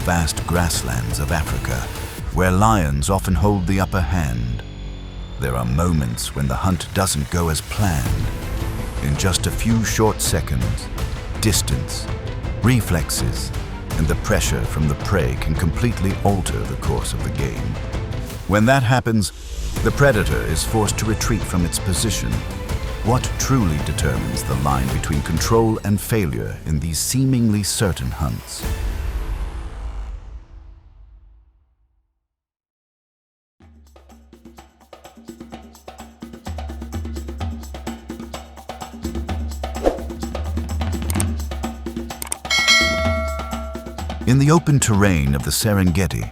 vast grasslands of Africa, where lions often hold the upper hand. There are moments when the hunt doesn't go as planned. In just a few short seconds, distance, reflexes, and the pressure from the prey can completely alter the course of the game. When that happens, the predator is forced to retreat from its position. What truly determines the line between control and failure in these seemingly certain hunts? In the open terrain of the Serengeti,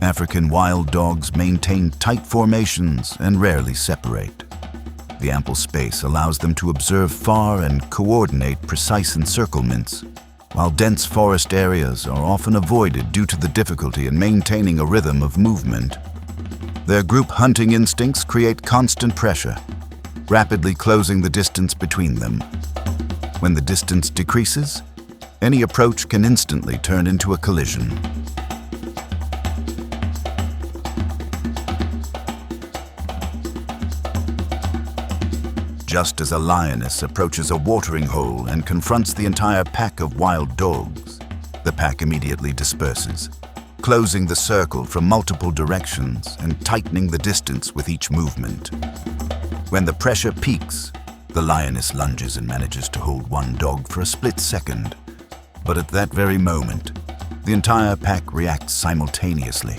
African wild dogs maintain tight formations and rarely separate. The ample space allows them to observe far and coordinate precise encirclements, while dense forest areas are often avoided due to the difficulty in maintaining a rhythm of movement. Their group hunting instincts create constant pressure, rapidly closing the distance between them. When the distance decreases, any approach can instantly turn into a collision. Just as a lioness approaches a watering hole and confronts the entire pack of wild dogs, the pack immediately disperses, closing the circle from multiple directions and tightening the distance with each movement. When the pressure peaks, the lioness lunges and manages to hold one dog for a split second. But at that very moment, the entire pack reacts simultaneously,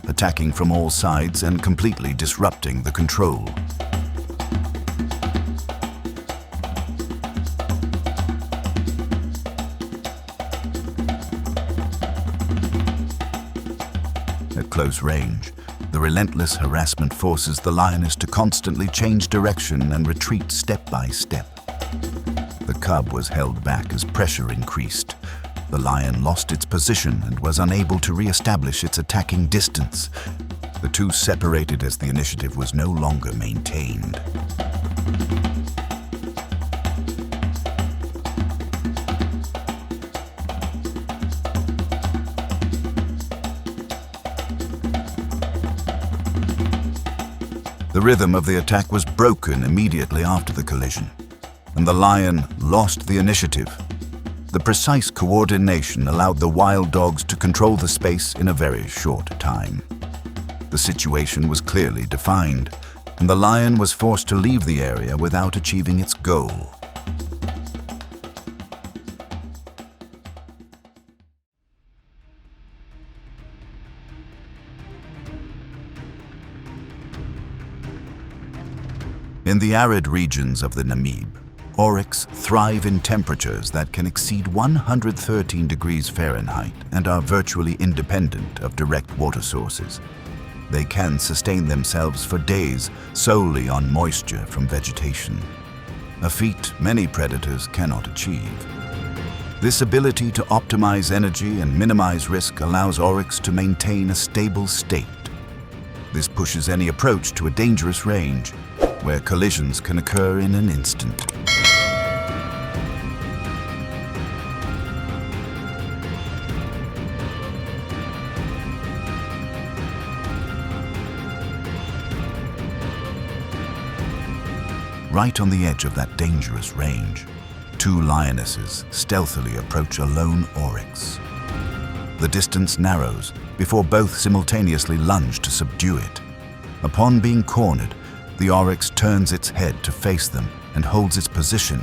attacking from all sides and completely disrupting the control. At close range, the relentless harassment forces the lioness to constantly change direction and retreat step by step. The cub was held back as pressure increased. The lion lost its position and was unable to re-establish its attacking distance. The two separated as the initiative was no longer maintained. The rhythm of the attack was broken immediately after the collision, and the lion lost the initiative. The precise coordination allowed the wild dogs to control the space in a very short time. The situation was clearly defined, and the lion was forced to leave the area without achieving its goal. In the arid regions of the Namib, Oryx thrive in temperatures that can exceed 113 degrees Fahrenheit and are virtually independent of direct water sources. They can sustain themselves for days solely on moisture from vegetation, a feat many predators cannot achieve. This ability to optimize energy and minimize risk allows Oryx to maintain a stable state. This pushes any approach to a dangerous range, where collisions can occur in an instant. Right on the edge of that dangerous range, two lionesses stealthily approach a lone Oryx. The distance narrows before both simultaneously lunge to subdue it. Upon being cornered, the Oryx turns its head to face them and holds its position.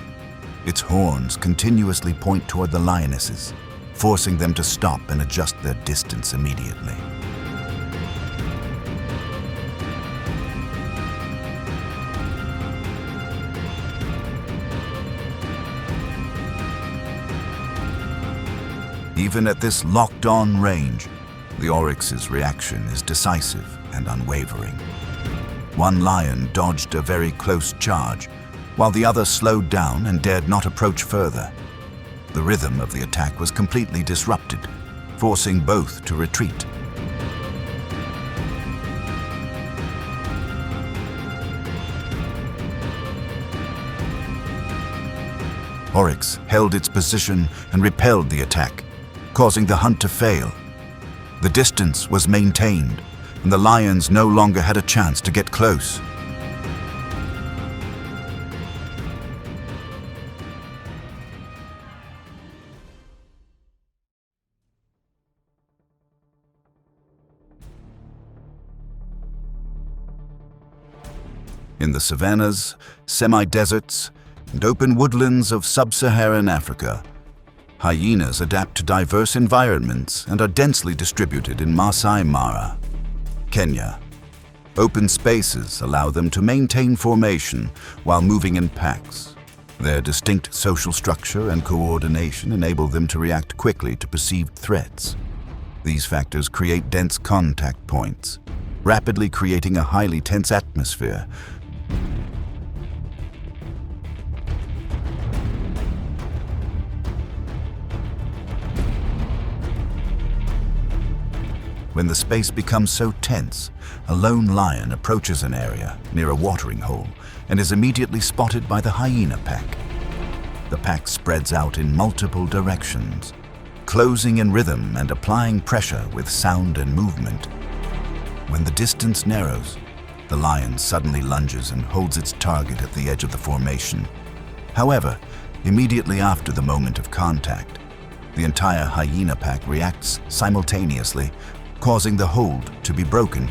Its horns continuously point toward the lionesses, forcing them to stop and adjust their distance immediately. Even at this locked-on range, the Oryx's reaction is decisive and unwavering. One lion dodged a very close charge, while the other slowed down and dared not approach further. The rhythm of the attack was completely disrupted, forcing both to retreat. Oryx held its position and repelled the attack, causing the hunt to fail. The distance was maintained, and the lions no longer had a chance to get close. In the savannas, semi-deserts, and open woodlands of sub-Saharan Africa, hyenas adapt to diverse environments and are densely distributed in Masai Mara, Kenya. Open spaces allow them to maintain formation while moving in packs. Their distinct social structure and coordination enable them to react quickly to perceived threats. These factors create dense contact points, rapidly creating a highly tense atmosphere. When the space becomes so tense, a lone lion approaches an area near a watering hole and is immediately spotted by the hyena pack. The pack spreads out in multiple directions, closing in rhythm and applying pressure with sound and movement. When the distance narrows, the lion suddenly lunges and holds its target at the edge of the formation. However, immediately after the moment of contact, the entire hyena pack reacts simultaneously, causing the hold to be broken.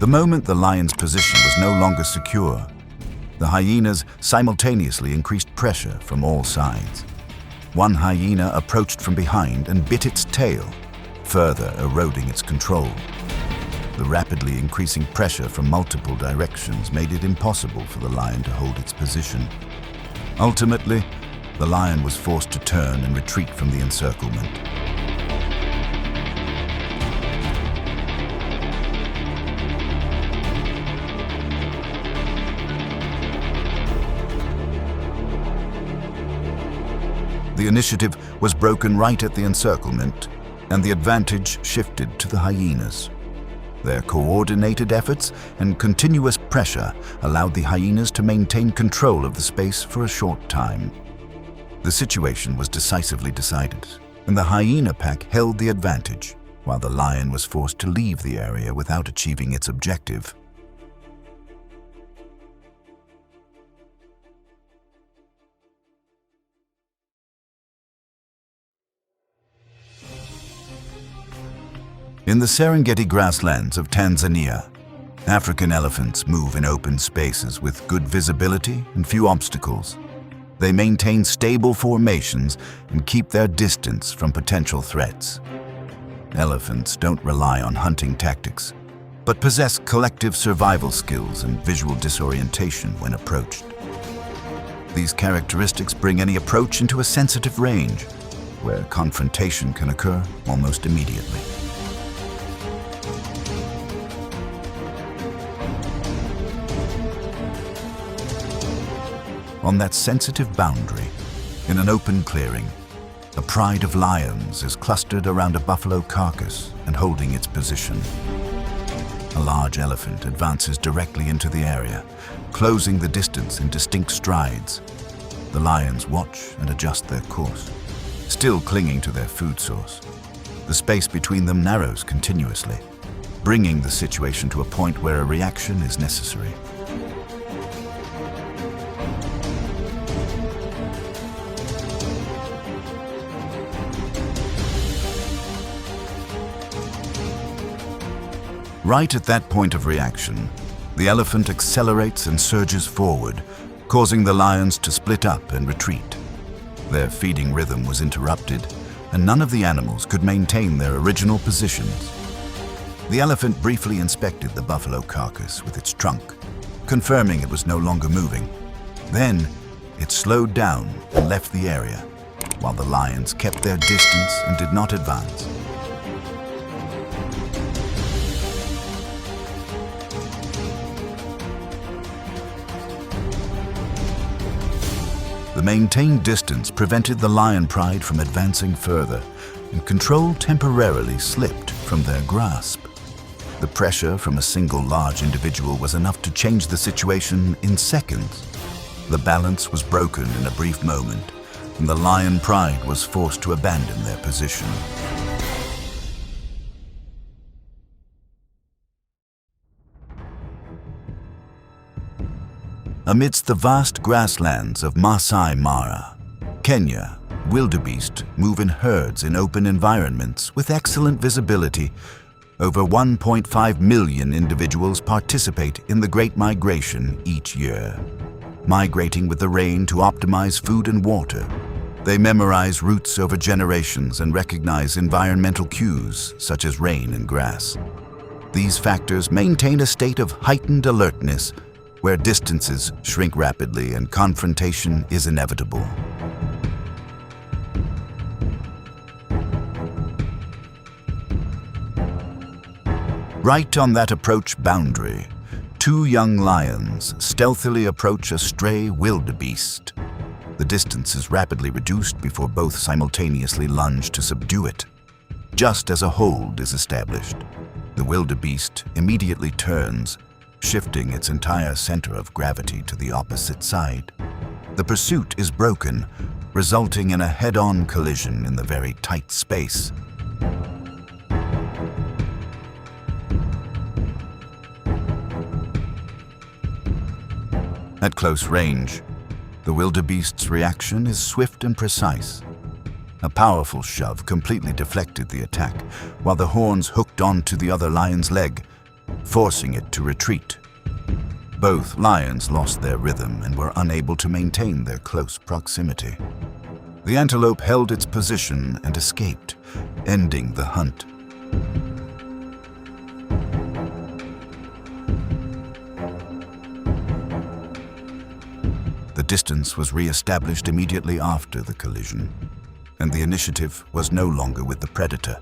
The moment the lion's position was no longer secure, the hyenas simultaneously increased pressure from all sides. One hyena approached from behind and bit its tail, further eroding its control. The rapidly increasing pressure from multiple directions made it impossible for the lion to hold its position. Ultimately, the lion was forced to turn and retreat from the encirclement. The initiative was broken right at the encirclement, and the advantage shifted to the hyenas. Their coordinated efforts and continuous pressure allowed the hyenas to maintain control of the space for a short time. The situation was decisively decided, and the hyena pack held the advantage, while the lion was forced to leave the area without achieving its objective. In the Serengeti grasslands of Tanzania, African elephants move in open spaces with good visibility and few obstacles. They maintain stable formations and keep their distance from potential threats. Elephants don't rely on hunting tactics, but possess collective survival skills and visual disorientation when approached. These characteristics bring any approach into a sensitive range, where confrontation can occur almost immediately. On that sensitive boundary, in an open clearing, a pride of lions is clustered around a buffalo carcass and holding its position. A large elephant advances directly into the area, closing the distance in distinct strides. The lions watch and adjust their course, still clinging to their food source. The space between them narrows continuously, bringing the situation to a point where a reaction is necessary. Right at that point of reaction, the elephant accelerates and surges forward, causing the lions to split up and retreat. Their feeding rhythm was interrupted, and none of the animals could maintain their original positions. The elephant briefly inspected the buffalo carcass with its trunk, confirming it was no longer moving. Then, it slowed down and left the area, while the lions kept their distance and did not advance. The maintained distance prevented the lion pride from advancing further, and control temporarily slipped from their grasp. The pressure from a single large individual was enough to change the situation in seconds. The balance was broken in a brief moment, and the lion pride was forced to abandon their position. Amidst the vast grasslands of Masai Mara, Kenya, wildebeest move in herds in open environments with excellent visibility. Over 1.5 million individuals participate in the Great Migration each year, migrating with the rain to optimize food and water. They memorize routes over generations and recognize environmental cues such as rain and grass. These factors maintain a state of heightened alertness where distances shrink rapidly and confrontation is inevitable. Right on that approach boundary, two young lions stealthily approach a stray wildebeest. The distance is rapidly reduced before both simultaneously lunge to subdue it. Just as a hold is established, the wildebeest immediately turns, shifting its entire center of gravity to the opposite side. The pursuit is broken, resulting in a head-on collision in the very tight space. At close range, the wildebeest's reaction is swift and precise. A powerful shove completely deflected the attack, while the horns hooked onto the other lion's leg, forcing it to retreat. Both lions lost their rhythm and were unable to maintain their close proximity. The antelope held its position and escaped, ending the hunt. The distance was re-established immediately after the collision, and the initiative was no longer with the predator.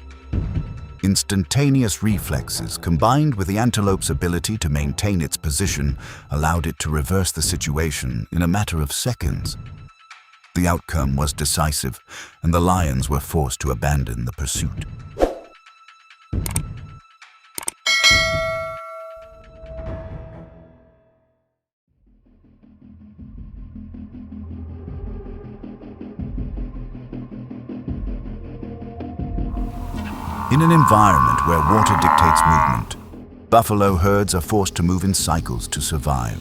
Instantaneous reflexes combined with the antelope's ability to maintain its position allowed it to reverse the situation in a matter of seconds. The outcome was decisive, and the lions were forced to abandon the pursuit. In an environment where water dictates movement, buffalo herds are forced to move in cycles to survive.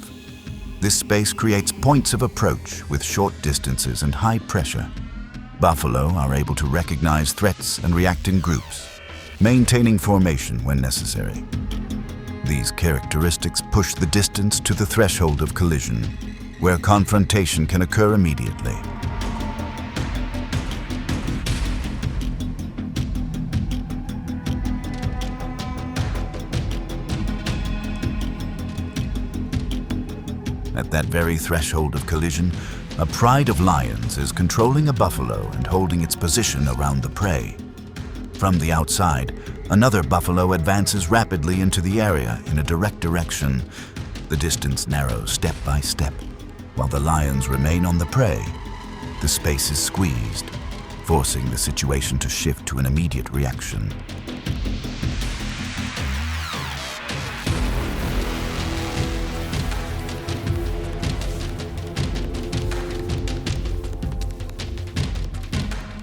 This space creates points of approach with short distances and high pressure. Buffalo are able to recognize threats and react in groups, maintaining formation when necessary. These characteristics push the distance to the threshold of collision, where confrontation can occur immediately. At that very threshold of collision, a pride of lions is controlling a buffalo and holding its position around the prey. From the outside, another buffalo advances rapidly into the area in a direct direction. The distance narrows step by step. While the lions remain on the prey, the space is squeezed, forcing the situation to shift to an immediate reaction.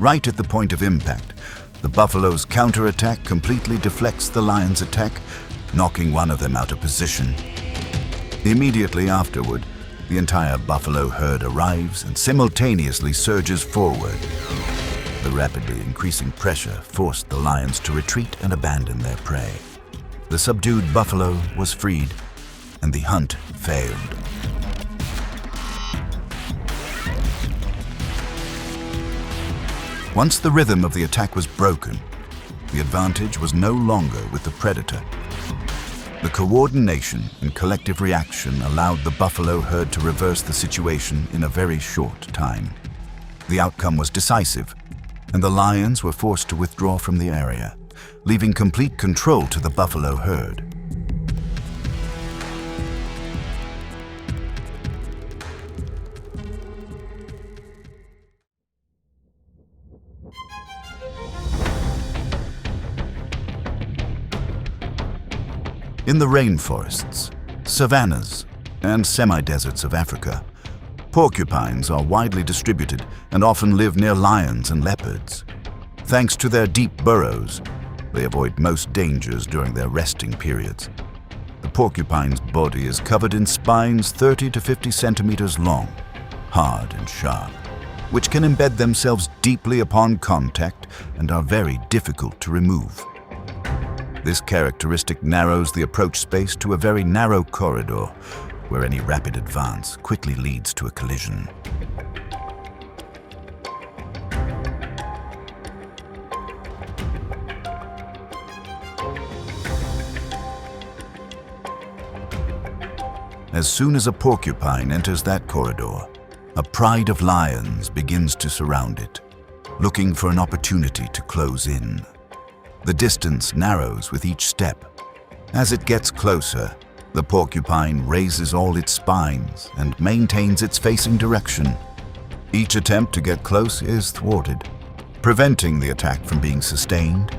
Right at the point of impact, the buffalo's counterattack completely deflects the lion's attack, knocking one of them out of position. Immediately afterward, the entire buffalo herd arrives and simultaneously surges forward. The rapidly increasing pressure forced the lions to retreat and abandon their prey. The subdued buffalo was freed, and the hunt failed. Once the rhythm of the attack was broken, the advantage was no longer with the predator. The coordination and collective reaction allowed the buffalo herd to reverse the situation in a very short time. The outcome was decisive, and the lions were forced to withdraw from the area, leaving complete control to the buffalo herd. In the rainforests, savannas, and semi-deserts of Africa, porcupines are widely distributed and often live near lions and leopards. Thanks to their deep burrows, they avoid most dangers during their resting periods. The porcupine's body is covered in spines 30 to 50 centimeters long, hard and sharp, which can embed themselves deeply upon contact and are very difficult to remove. This characteristic narrows the approach space to a very narrow corridor, where any rapid advance quickly leads to a collision. As soon as a porcupine enters that corridor, a pride of lions begins to surround it, looking for an opportunity to close in. The distance narrows with each step. As it gets closer, the porcupine raises all its spines and maintains its facing direction. Each attempt to get close is thwarted, preventing the attack from being sustained.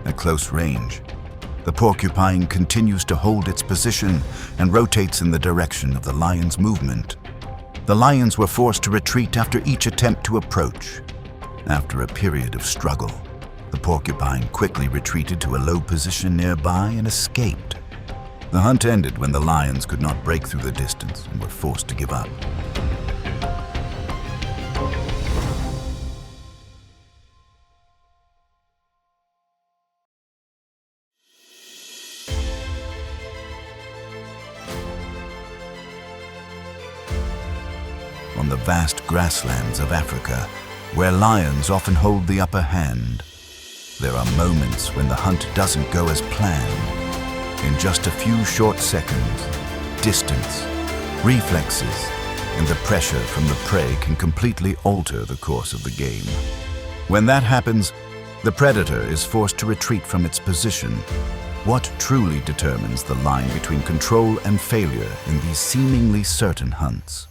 At close range, the porcupine continues to hold its position and rotates in the direction of the lion's movement. The lions were forced to retreat after each attempt to approach. After a period of struggle, the porcupine quickly retreated to a low position nearby and escaped. The hunt ended when the lions could not break through the distance and were forced to give up. On the vast grasslands of Africa, where lions often hold the upper hand, there are moments when the hunt doesn't go as planned. In just a few short seconds, distance, reflexes, and the pressure from the prey can completely alter the course of the game. When that happens, the predator is forced to retreat from its position. What truly determines the line between control and failure in these seemingly certain hunts?